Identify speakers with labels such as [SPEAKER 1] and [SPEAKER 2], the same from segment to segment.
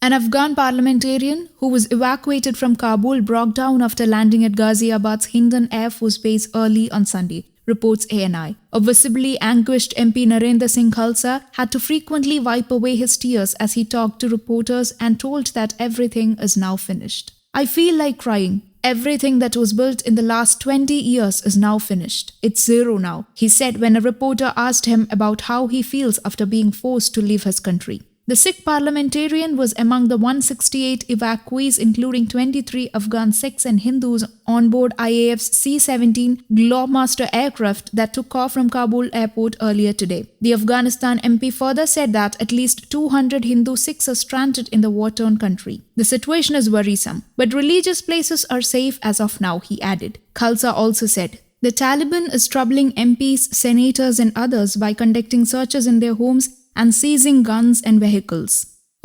[SPEAKER 1] An Afghan parliamentarian who was evacuated from Kabul broke down after landing at Ghaziabad's Hindon Air Force Base early on Sunday, reports ANI. A visibly anguished MP Narendra Singh Khalsa had to frequently wipe away his tears as he talked to reporters and told that everything is now finished. "I feel like crying. Everything that was built in the last 20 years is now finished. It's zero now," he said when a reporter asked him about how he feels after being forced to leave his country. The Sikh parliamentarian was among the 168 evacuees, including 23 Afghan Sikhs and Hindus, on board IAF's C-17 Globemaster aircraft that took off from Kabul airport earlier today. The Afghanistan MP further said that at least 200 Hindu Sikhs are stranded in the war-torn country. "The situation is worrisome, but religious places are safe as of now," he added. Khalsa also said, "The Taliban is troubling MPs, senators and others by conducting searches in their homes and seizing guns and vehicles."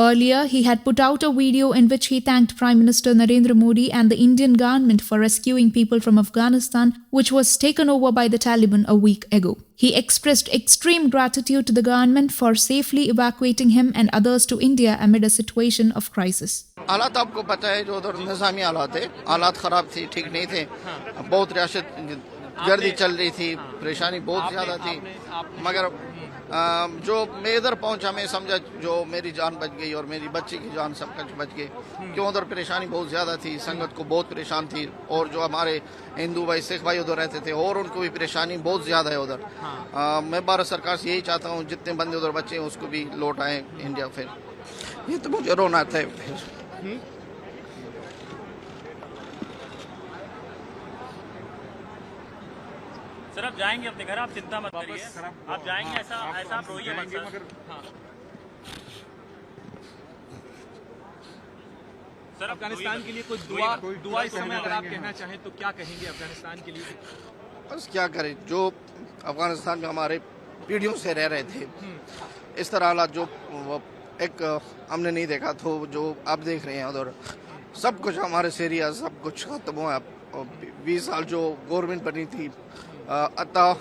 [SPEAKER 1] Earlier, he had put out a video in which he thanked Prime Minister Narendra Modi and the Indian government for rescuing people from Afghanistan, which was taken over by the Taliban a week ago. He expressed extreme gratitude to the government for safely evacuating him and others to India amid a situation of crisis.
[SPEAKER 2] हालात आपको पता है जो उधर निज़ामी हालात है, हालात ख़राब थी, ठीक नहीं थे, बहुत रियासत गर्दी चल रही थी, परेशानी बहुत ज़्यादा थी, मगर जो मैं इधर पहुंचा मैं समझा जो मेरी जान बच गई और मेरी बच्ची की जान सब कुछ बच गई, क्यों उधर परेशानी बहुत ज़्यादा थी, संगत को बहुत परेशान थी और जो हमारे हिंदू भाई सिख भाई उधर रहते थे और उनको भी परेशानी बहुत ज़्यादा है उधर। मैं भारत सरकार से यही चाहता हूँ जितने बंदे उधर बचे हैं उसको भी लौट आए इंडिया। फिर ये तो मुझे रोना था फिर।
[SPEAKER 3] सर आप जाएंगे अपने घर, आप चिंता मत करिए, आप जाएंगे, ऐसा आप रोइए मत सर। सर
[SPEAKER 4] अफगानिस्तान के लिए कुछ दुआ इस समय अगर आप कहना चाहें तो क्या कहेंगे अफगानिस्तान के लिए?
[SPEAKER 2] बस क्या करें, जो अफगानिस्तान में हमारे पीढ़ियों से रह रहे थे, इस तरह हालात जो एक हमने नहीं देखा तो जो आप देख रहे हैं उधर सब कुछ हमारे एरिया सब कुछ खत्म हुआ। 20 साल जो गवर्नमेंट बनी थी अतः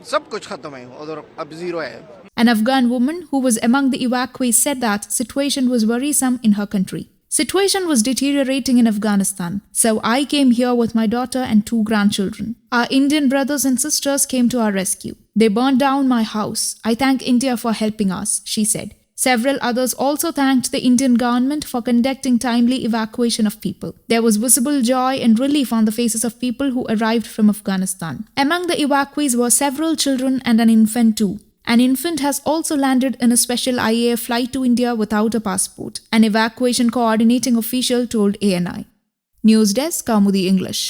[SPEAKER 2] सब कुछ खत्म है उधर, अब जीरो है।
[SPEAKER 1] An Afghan woman who was among the evacuees said that situation was worrisome in her country. "Situation was deteriorating in Afghanistan, so I came here with my daughter and 2 grandchildren. Our Indian brothers and sisters came to our rescue. They burned down my house. I thank India for helping us," she said. Several others also thanked the Indian government for conducting timely evacuation of people. There was visible joy and relief on the faces of people who arrived from Afghanistan. Among the evacuees were several children and an infant too. An infant has also landed in a special IAF flight to India without a passport, an evacuation coordinating official told ANI. News Desk, Kaumudi English.